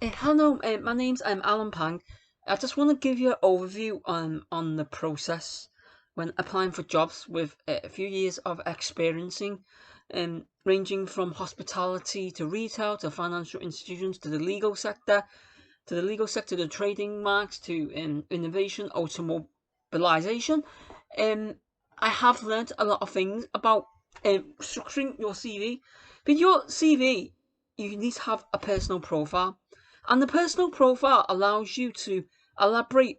Hello, my name's Alan Pang. I just want to give you an overview on the process when applying for jobs with a few years of experiencing, ranging from hospitality to retail to financial institutions to the legal sector, the trading marks to innovation, automobilization. Um, I have learnt a lot of things about structuring your CV. With your CV, you need to have a personal profile, and the personal profile allows you to elaborate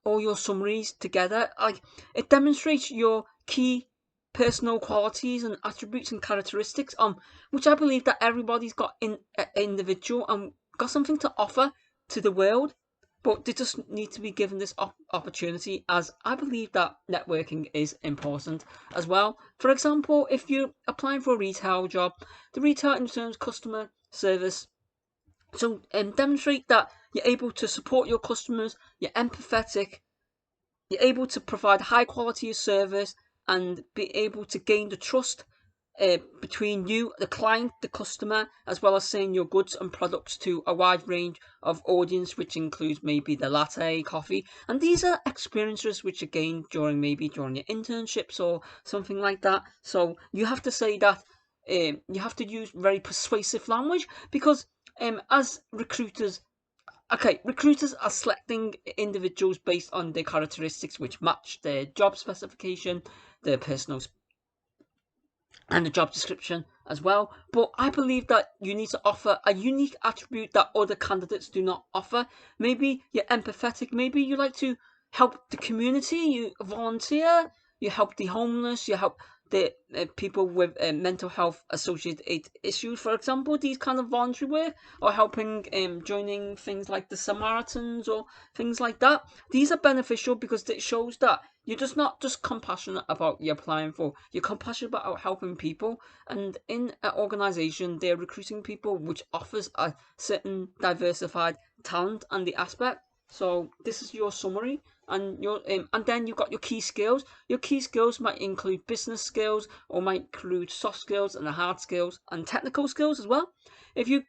all your summaries together. Like, it demonstrates your key personal qualities and attributes and characteristics on which I believe that everybody's got in individual and got something to offer to the world, but they just need to be given this opportunity, as I believe that networking is important as well. For example, if you're applying for a retail job, the retail in terms of customer service, so demonstrate that you're able to support your customers, you're empathetic, you're able to provide high quality of service, and be able to gain the trust between you, the client, the customer, as well as selling your goods and products to a wide range of audience, which includes maybe the latte, coffee, and these are experiences which are gained during your internships or something like that. So you have to say that you have to use very persuasive language because as recruiters, okay, recruiters are selecting individuals based on their characteristics which match their job specification, their personal and the job description as well. But I believe that you need to offer a unique attribute that other candidates do not offer. Maybe you're empathetic, maybe you like to help the community, you volunteer, you help the homeless, you help the people with mental health associated issues, for example. These kind of voluntary work or helping joining things like the Samaritans or things like that. These are beneficial because it shows that you're just not just compassionate about you're applying for, you're compassionate about helping people. And in an organization, they're recruiting people which offers a certain diversified talent and the aspect. So this is your summary, and then you've got your key skills. Your key skills might include business skills, or might include soft skills and the hard skills and technical skills as well. If you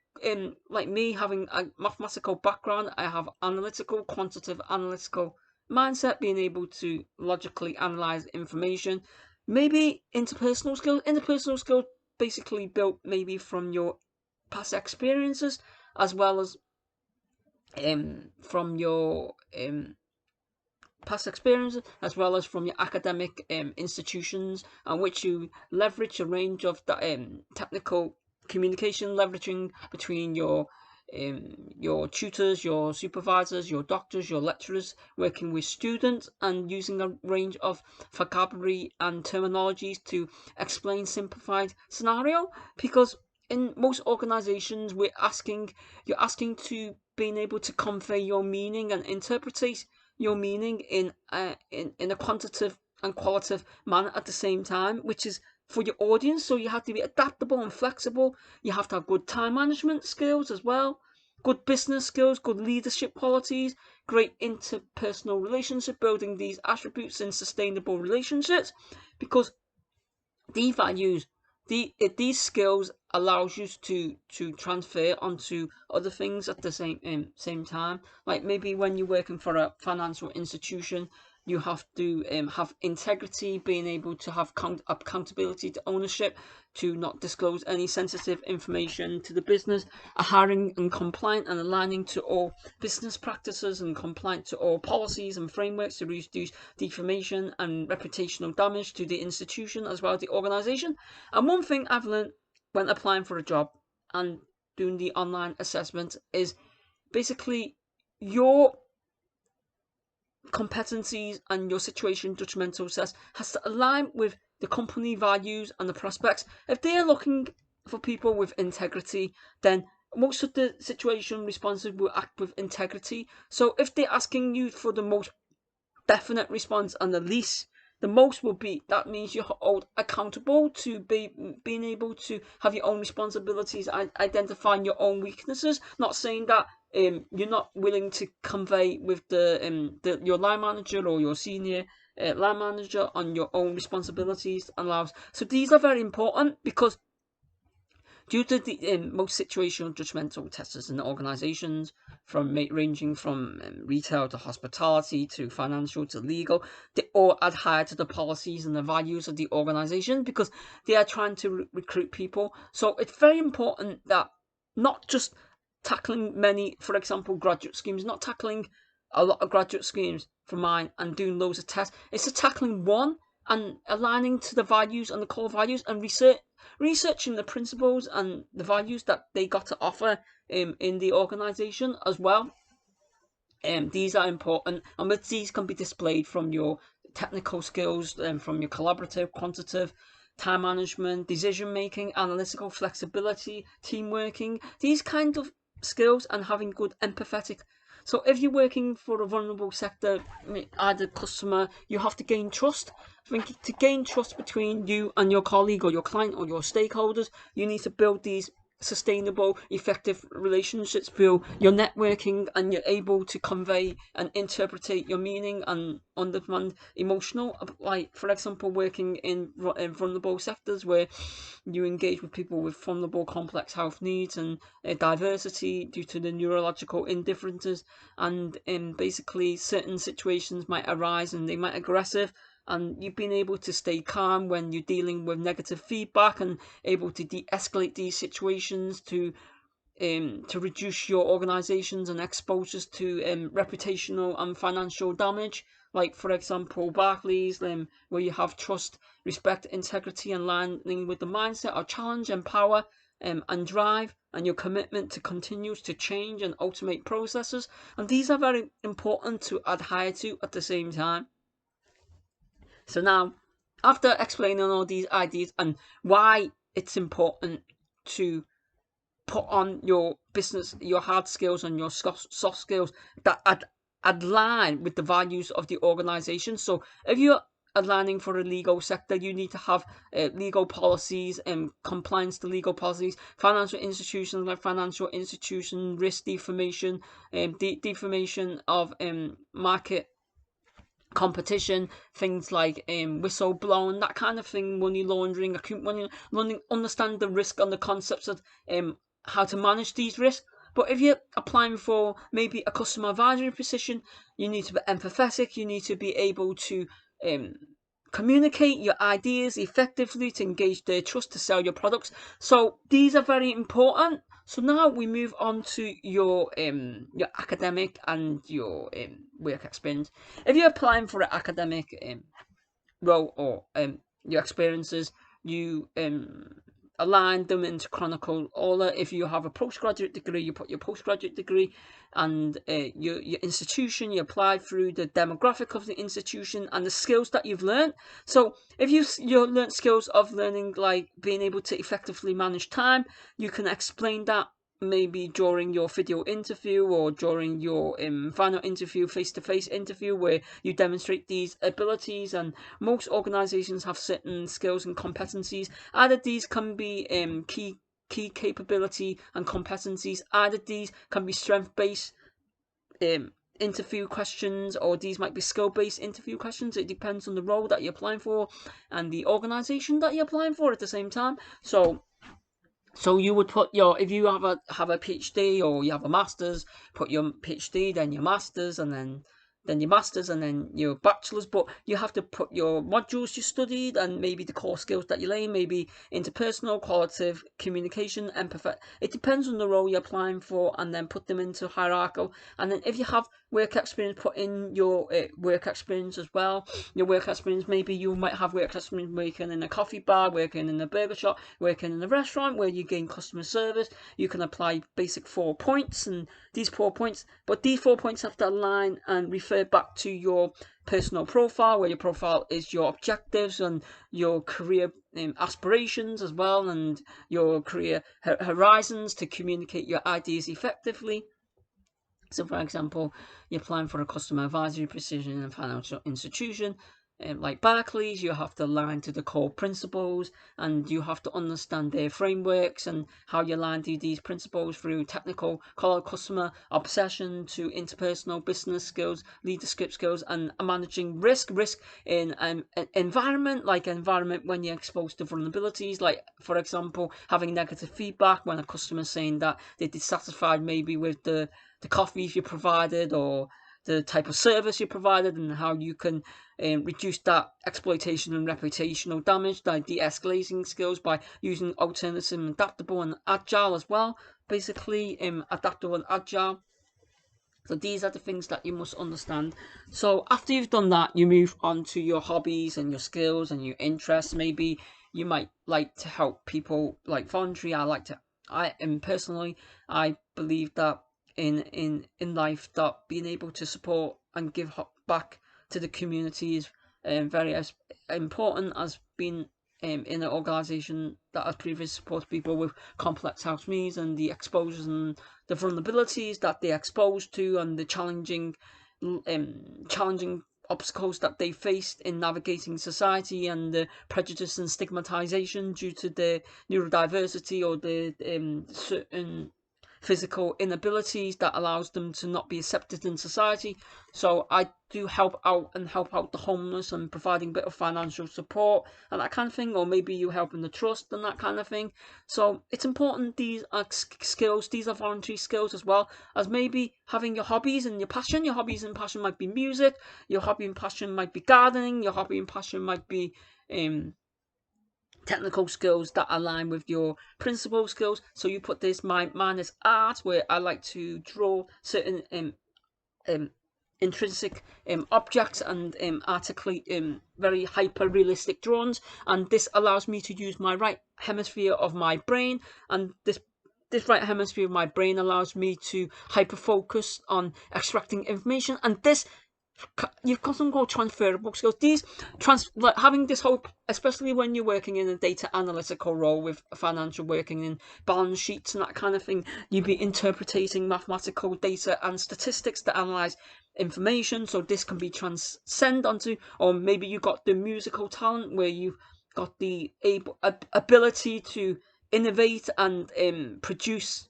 like me, having a mathematical background, I have analytical, quantitative, analytical mindset, being able to logically analyze information. Maybe interpersonal skills. Interpersonal skills basically built maybe from your past experiences, as well as from your past experiences, as well as from your academic institutions, and which you leverage a range of the, technical communication, leveraging between your tutors, your supervisors, your doctors, your lecturers, working with students, and using a range of vocabulary and terminologies to explain simplified scenario. Because in most organizations, you're asking to being able to convey your meaning and interpret your meaning in a quantitative and qualitative manner at the same time, which is for your audience. So you have to be adaptable and flexible. You have to have good time management skills as well, good business skills, good leadership qualities, great interpersonal relationship building, these attributes in sustainable relationships, because these values, these skills allows you to transfer onto other things at the same time. Like maybe when you're working for a financial institution, you have to have integrity, being able to have accountability to ownership, to not disclose any sensitive information to the business, adhering and compliant and aligning to all business practices and compliant to all policies and frameworks to reduce defamation and reputational damage to the institution as well as the organization. And one thing I've learned when applying for a job and doing the online assessment is basically your competencies and your situation judgmental assess has to align with the company values and the prospects. If they are looking for people with integrity, then most of the situation responses will act with integrity. So if they're asking you for the most definite response and the most will be, that means you're held accountable to being able to have your own responsibilities and identifying your own weaknesses. Not saying that you're not willing to convey with your line manager or your senior line manager on your own responsibilities and lives. So these are very important because Due to the most situational judgmental testers in organisations, ranging from retail to hospitality to financial to legal, they all adhere to the policies and the values of the organisation because they are trying to recruit people. So it's very important that not just tackling many, for example, graduate schemes, not tackling a lot of graduate schemes for mine and doing loads of tests. It's just tackling one and aligning to the values and the core values and researching the principles and the values that they got to offer in the organisation as well. These are important, and with these can be displayed from your technical skills, from your collaborative, quantitative, time management, decision making, analytical flexibility, team working, these kind of skills, and having good empathetic. So if you're working for a vulnerable sector, either customer, you have to gain trust. I think to gain trust between you and your colleague or your client or your stakeholders, you need to build these sustainable, effective relationships through your networking, and you're able to convey and interpret your meaning and understand emotional. Like, for example, working in vulnerable sectors where you engage with people with vulnerable complex health needs and diversity due to the neurological indifferences, and basically certain situations might arise and they might aggressive, and you've been able to stay calm when you're dealing with negative feedback and able to de-escalate these situations to reduce your organizations and exposures to reputational and financial damage. Like, for example, Barclays, where you have trust, respect, integrity, and aligning with the mindset of challenge, empower, and drive, and your commitment to continues to change and automate processes. And these are very important to adhere to at the same time. So now, after explaining all these ideas and why it's important to put on your business, your hard skills and your soft skills that align with the values of the organization. So if you're aligning for a legal sector, you need to have legal policies and compliance to legal policies. Financial institutions, like financial institution risk defamation, defamation of market competition, things like whistleblowing, that kind of thing, money laundering, acute money laundering, understand the risk and the concepts of how to manage these risks. But if you're applying for maybe a customer advisory position, you need to be empathetic, you need to be able to communicate your ideas effectively to engage their trust to sell your products. So these are very important. So now we move on to your academic and your work experience. If you're applying for an academic role or your experiences, you align them into chronicle order. If you have a postgraduate degree, you put your postgraduate degree, and your institution, you apply through the demographic of the institution and the skills that you've learned. So if you learned skills of learning, like being able to effectively manage time, you can explain that maybe during your video interview or during your final interview, face-to-face interview, where you demonstrate these abilities. And most organizations have certain skills and competencies. Either these can be key capability and competencies, either these can be strength-based interview questions, or these might be skill-based interview questions. It depends on the role that you're applying for and the organization that you're applying for at the same time. So you would put if you have a PhD or you have a master's, put your PhD, then your master's, and then your master's, and then your bachelor's. But you have to put your modules you studied and maybe the core skills that you learn, maybe interpersonal, qualitative, communication, empathy. It depends on the role you're applying for, and then put them into hierarchical. And then if you have work experience, put in your work experience as well. Your work experience, maybe you might have work experience working in a coffee bar, working in a burger shop, working in a restaurant where you gain customer service. You can apply basic 4 points, and these 4 points, but these 4 points have to align and refer back to your personal profile, where your profile is your objectives and your career aspirations as well, and your career horizons to communicate your ideas effectively. So, for example, you're applying for a customer advisory position in a financial institution. like Barclays, you have to align to the core principles, and you have to understand their frameworks and how you align to these principles through technical customer obsession to interpersonal business skills, leadership skills, and managing risk in an environment when you're exposed to vulnerabilities, like for example having negative feedback when a customer is saying that they're dissatisfied maybe with the coffees you provided or the type of service you provided, and how you can reduce that exploitation and reputational damage by de-escalating skills by using alternative and adaptable and agile as well. Basically, adaptable and agile. So these are the things that you must understand. So after you've done that, you move on to your hobbies and your skills and your interests. Maybe you might like to help people, like voluntary. I am personally, I believe that in life that being able to support and give back to the community is very as important as being in an organisation that has previously supported people with complex health needs, and the exposures and the vulnerabilities that they're exposed to, and the challenging obstacles that they faced in navigating society, and the prejudice and stigmatization due to their neurodiversity or the certain physical inabilities that allows them to not be accepted in society. So I do help out the homeless and providing a bit of financial support and that kind of thing, or maybe you helping the trust and that kind of thing. So it's important. These are skills, these are voluntary skills as well as maybe having your hobbies and your passion. Your hobbies and passion might be music, your hobby and passion might be gardening, your hobby and passion might be technical skills that align with your principal skills. So you put this, mine is art, where I like to draw certain intrinsic objects and articulate very hyper realistic drawings, and this allows me to use my right hemisphere of my brain, and this right hemisphere of my brain allows me to hyper focus on extracting information, and this you've got some called transferable skills. These like having this whole, especially when you're working in a data analytical role with financial working in balance sheets and that kind of thing, you'd be interpreting mathematical data and statistics to analyze information. So this can be transcend onto, or maybe you got the musical talent where you've got the ability to innovate and um, produce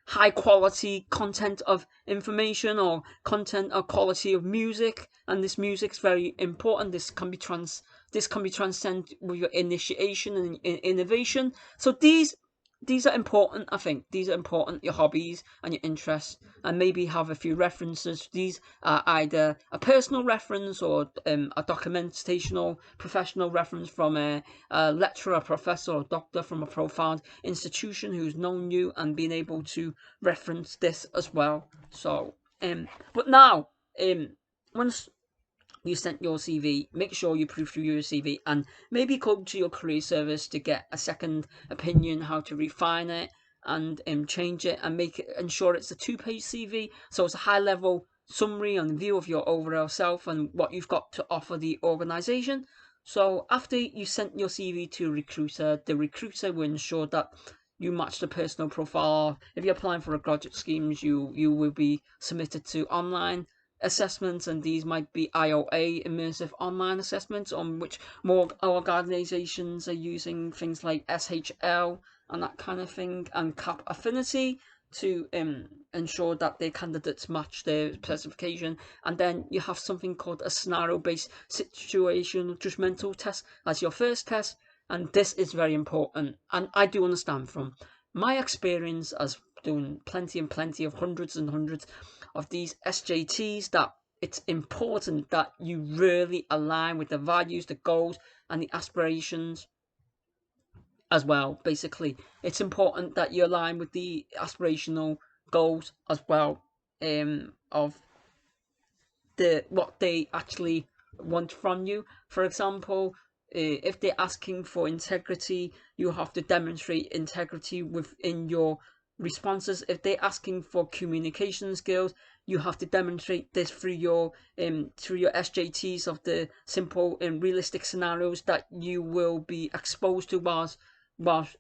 high quality content of information, or content or quality of music, and this music's very important. This can be transcend with your initiation and innovation. So these are important. I think these are important, your hobbies and your interests, and maybe have a few references. These are either a personal reference or a documentational professional reference from a lecturer, professor, or doctor from a profound institution who's known you and been able to reference this as well. So but now once you sent your CV, make sure you proofread your CV and maybe go to your career service to get a second opinion, how to refine it and change it and make it, ensure it's a 2-page CV. So it's a high level summary and view of your overall self and what you've got to offer the organisation. So after you sent your CV to a recruiter, the recruiter will ensure that you match the personal profile. If you're applying for a graduate schemes, you will be submitted to online assessments, and these might be IOA, immersive online assessments, on which more organisations are using things like SHL and that kind of thing, and CAP affinity to ensure that their candidates match their specification. And then you have something called a scenario-based situational judgmental test as your first test, and this is very important. And I do understand from my experience as doing plenty and plenty of hundreds and hundreds of these SJTs that it's important that you really align with the values, the goals, and the aspirations as well. Basically, it's important that you align with the aspirational goals as well of what they actually want from you. For example, if they're asking for integrity, you have to demonstrate integrity within your responses. If they're asking for communication skills, you have to demonstrate this through your SJTs of the simple and realistic scenarios that you will be exposed to whilst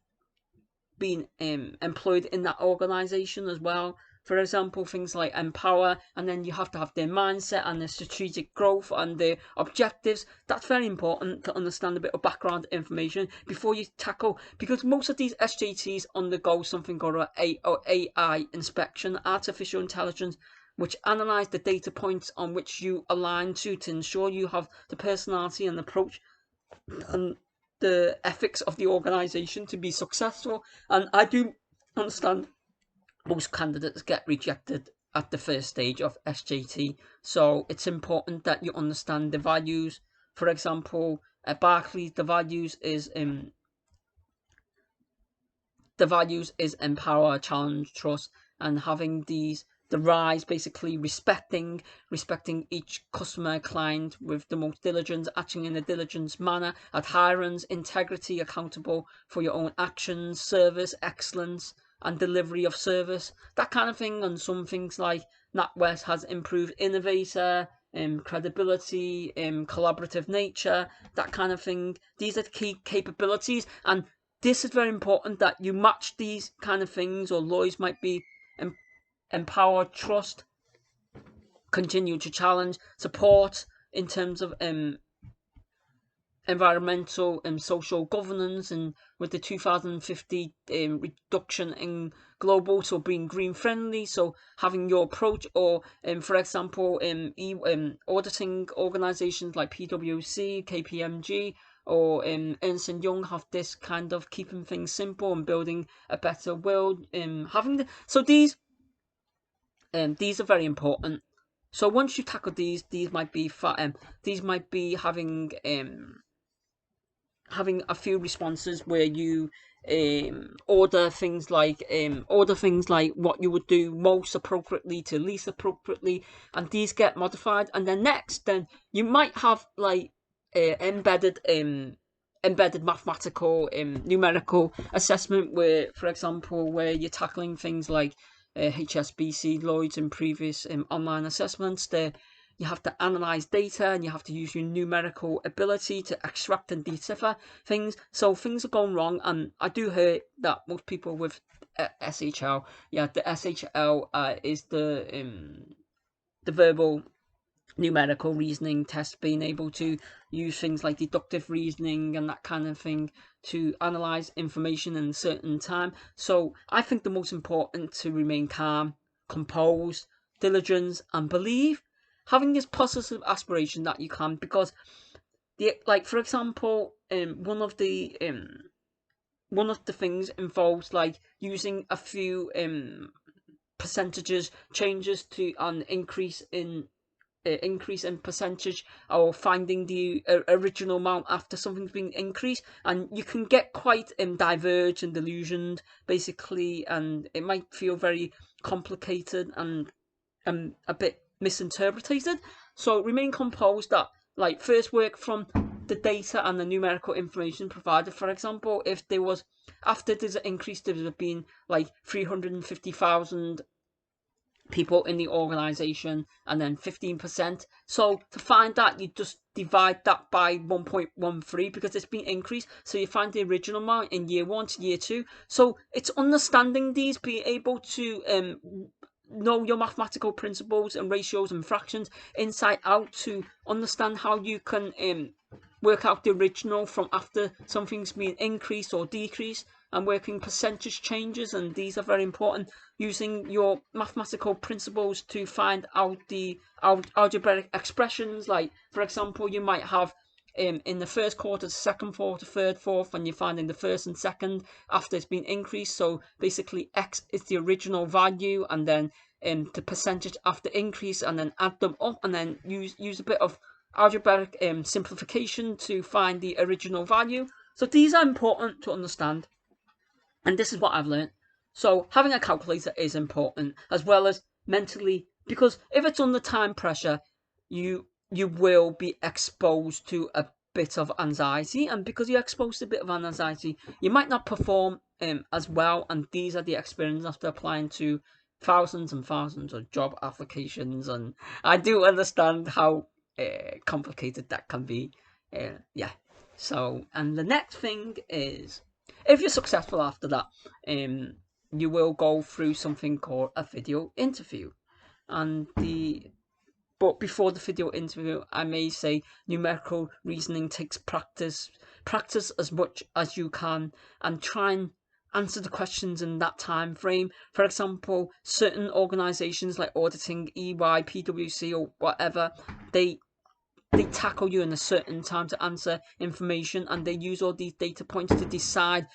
being employed in that organization as well. for example, things like empower, and then you have to have their mindset and their strategic growth and their objectives. That's very important to understand a bit of background information before you tackle, because most of these SJTs undergo something called AI inspection, artificial intelligence, which analyze the data points on which you align to ensure you have the personality and approach and the ethics of the organization to be successful. And I do understand most candidates get rejected at the first stage of SJT, so it's important that you understand the values. For example, at Barclays, the values is empower, challenge, trust, and having the rise, basically respecting each customer client with the most diligence, acting in a diligence manner, adherence, integrity, accountable for your own actions, service, excellence, and delivery of service, that kind of thing. And some things like NatWest has improved innovator, credibility, collaborative nature, that kind of thing. These are the key capabilities, and this is very important that you match these kind of things. Or Lloyd's might be empower, trust, continue to challenge, support in terms of environmental and social governance, and with the 2050 reduction in global, so being green friendly, so having your approach. Or for example, auditing organizations like PwC, KPMG, or Ernst & Young have this kind of keeping things simple and building a better world. So these are very important. So once you tackle these might be having a few responses where you order things like what you would do most appropriately to least appropriately, and these get modified. And then next, then you might have like embedded mathematical numerical assessment, where, for example, where you're tackling things like HSBC, Lloyd's, and previous online assessments. There you have to analyze data, and you have to use your numerical ability to extract and decipher things. So things are going wrong, and I do hear that most people with SHL, the SHL is the verbal numerical reasoning test, being able to use things like deductive reasoning and that kind of thing to analyze information in a certain time. So I think the most important to remain calm, composed, diligent, and believe, having this positive aspiration that you can, because for example, one of the things involves like using a few percentages changes to an increase in percentage, or finding the original amount after something's been increased, and you can get quite diverged and delusioned, basically, and it might feel very complicated and a bit misinterpreted. So remain composed. That first work from the data and the numerical information provided. For example, if there was, after there's an increase, there have been 350,000 people in the organization, and then 15%. So to find that, you just divide that by 1.13, because it's been increased. So you find the original amount in year 1 to year 2. So it's understanding these, be able to know your mathematical principles and ratios and fractions inside out, to understand how you can work out the original from after something's been increased or decreased, and working percentage changes. And these are very important, using your mathematical principles to find out the algebraic expressions. Like, for example, you might have in the first quarter, second quarter, third, fourth, and you find in the first and second after it's been increased. So basically, x is the original value, and then the percentage after increase, and then add them up, and then use a bit of algebraic simplification to find the original value. So these are important to understand, and this is what I've learned. So having a calculator is important, as well as mentally, because if it's under time pressure, you will be exposed to a bit of anxiety, and because you're exposed to a bit of anxiety, you might not perform as well. And these are the experiences after applying to thousands and thousands of job applications, and I do understand how complicated that can be. So, and the next thing is, if you're successful after that, you will go through something called a video interview. But before the video interview, I may say numerical reasoning takes practice. Practice as much as you can and try and answer the questions in that time frame. For example, certain organisations like auditing, EY, PwC, or whatever, they tackle you in a certain time to answer information, and they use all these data points to decide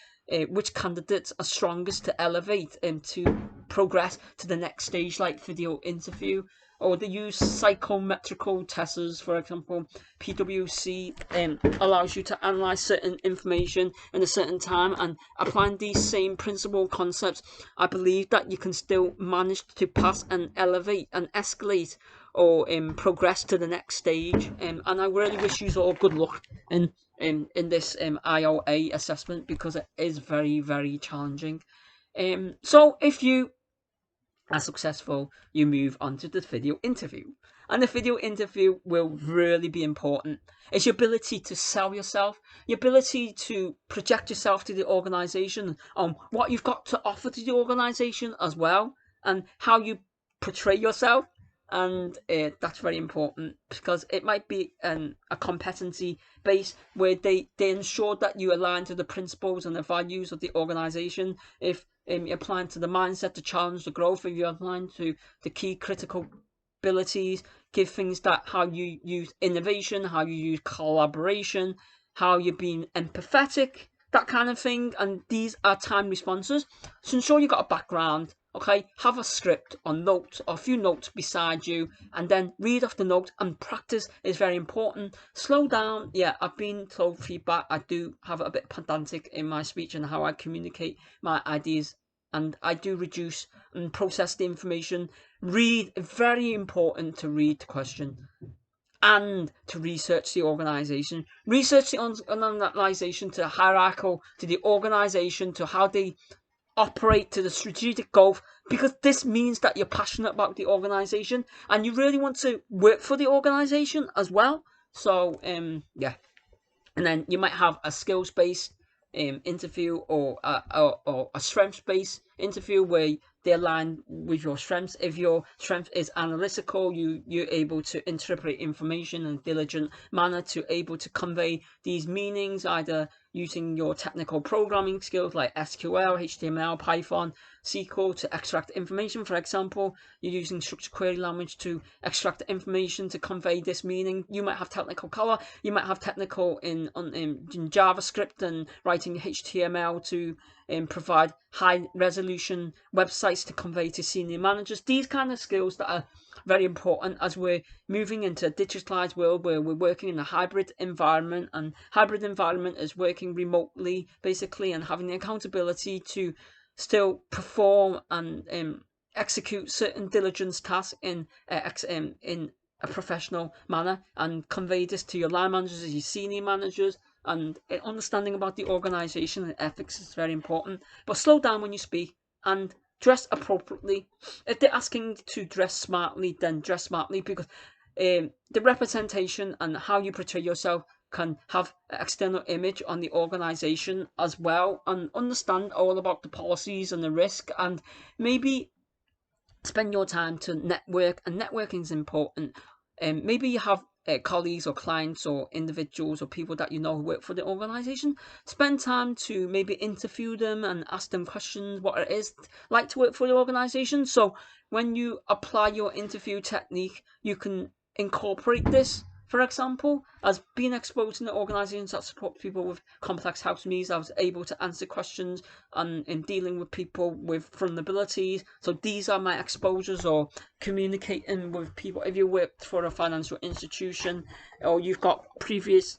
which candidates are strongest to elevate and to progress to the next stage, like video interview. Or they use psychometrical tests. For example, PwC allows you to analyze certain information in a certain time, and applying these same principle concepts, I believe that you can still manage to pass and elevate and escalate or progress to the next stage. And I really wish you all good luck in this IOA assessment, because it is very, very challenging. So if you are successful, you move on to the video interview. And the video interview will really be important. It's your ability to sell yourself, your ability to project yourself to the organisation on what you've got to offer to the organisation as well, and how you portray yourself. And that's very important, because it might be a competency base where they ensure that you align to the principles and the values of the organisation. If you're applying to the mindset to challenge the growth, if you're applying to the key critical abilities, give things that how you use innovation, how you use collaboration, how you're being empathetic, that kind of thing. And these are time responses. So ensure you got a background. Okay, have a script or notes or a few notes beside you, and then read off the note, and practice is very important. Slow down. Yeah, I've been told feedback. I do have a bit pedantic in my speech and how I communicate my ideas, and I do reduce and process the information. Read, very important to read the question and to research the organisation. Research the organisation, to hierarchical, to the organisation, to how they operate, to the strategic goal, because this means that you're passionate about the organisation and you really want to work for the organisation as well. So yeah, and then you might have a skills based interview, or a strengths based interview where they align with your strengths. If your strength is analytical, you're able to interpret information in a diligent manner to able to convey these meanings, either using your technical programming skills like SQL, HTML, Python, SQL to extract information. For example, you're using structured query language to extract information to convey this meaning. You might have technical color, you might have technical in JavaScript and writing HTML to provide high resolution websites to convey to senior managers. These kind of skills that are very important as we're moving into a digitalized world where we're working in a hybrid environment, and hybrid environment is working remotely basically, and having the accountability to still perform and execute certain diligence tasks in a professional manner, and convey this to your line managers, your senior managers. And understanding about the organisation and ethics is very important. But slow down when you speak and dress appropriately. If they're asking to dress smartly, then dress smartly, because the representation and how you portray yourself can have an external image on the organisation as well, and understand all about the policies and the risk, and maybe spend your time to network, and networking is important. Maybe you have colleagues or clients or individuals or people that you know who work for the organisation. Spend time to maybe interview them and ask them questions what it is like to work for the organisation. So when you apply your interview technique, you can incorporate this. For example, as being exposed in the organisations that support people with complex health needs, I was able to answer questions and in dealing with people with vulnerabilities. So these are my exposures, or communicating with people. If you worked for a financial institution, or you've got previous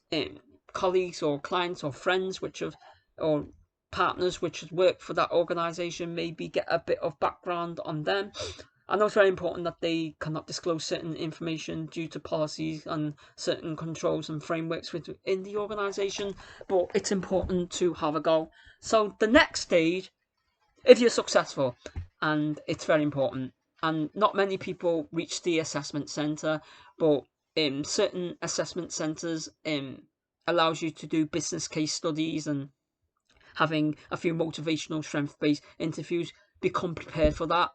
colleagues or clients or friends or partners which have worked for that organisation, maybe get a bit of background on them. I know it's very important that they cannot disclose certain information due to policies and certain controls and frameworks within the organisation, but it's important to have a go. So the next stage, if you're successful, and it's very important, and not many people reach the assessment centre, but certain assessment centres allows you to do business case studies and having a few motivational strength-based interviews. become prepared for that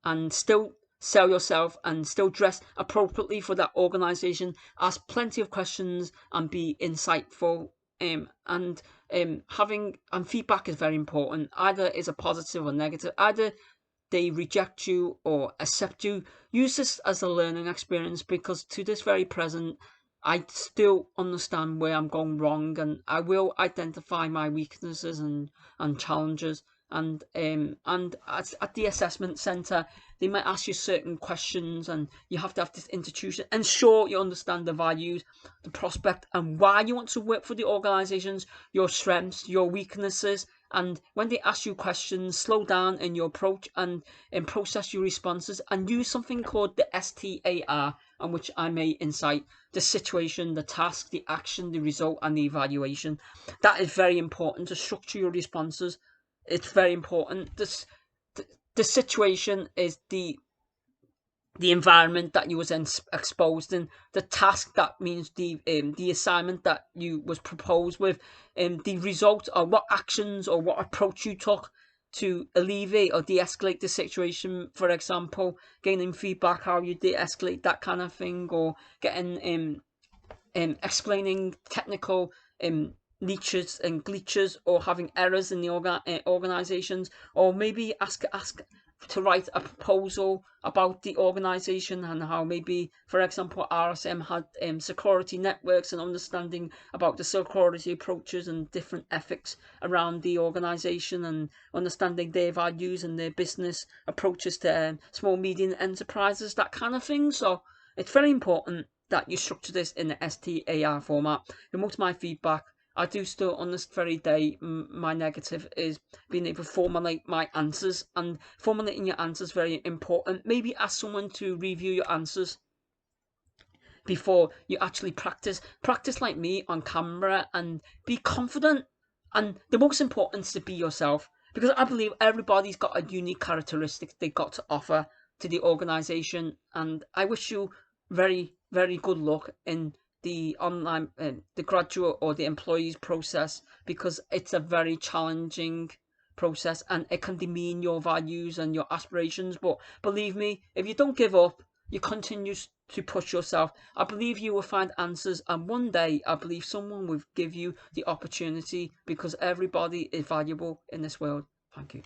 and still sell yourself and still dress appropriately for that organization. Ask plenty of questions and be insightful. And having and feedback is very important. Either is a positive or negative. Either they reject you or accept you. Use this as a learning experience, because to this very present, I still understand where I'm going wrong, and I will identify my weaknesses and challenges. And at the assessment centre, they might ask you certain questions, and you have to have this institution. Ensure you understand the values, the prospect, and why you want to work for the organisations, your strengths, your weaknesses. And when they ask you questions, slow down in your approach and process your responses, and use something called the STAR, on which I may incite the situation, the task, the action, the result, and the evaluation. That is very important to structure your responses. It's very important. The situation is the environment that you was exposed in, the task, that means the assignment that you was proposed with, the result, or what actions or what approach you took to alleviate or de-escalate the situation. For example, gaining feedback, how you de-escalate that kind of thing, or getting explaining technical niches and glitches, or having errors in the organizations, or maybe ask to write a proposal about the organization and how maybe, for example, RSM had security networks, and understanding about the security approaches and different ethics around the organization, and understanding their values and their business approaches to small medium enterprises, that kind of thing. So it's very important that you structure this in the STAR format. Amongst my feedback, I do still, on this very day, my negative is being able to formulate my answers, and formulating your answers is very important. Maybe ask someone to review your answers before you actually practice. Practice like me on camera and be confident. And the most important is to be yourself, because I believe everybody's got a unique characteristic they got to offer to the organization. And I wish you very, very good luck in the online, the graduate or the employees process, because it's a very challenging process and it can demean your values and your aspirations. But believe me, if you don't give up, you continue to push yourself, I believe you will find answers, and one day I believe someone will give you the opportunity, because everybody is valuable in this world. Thank you.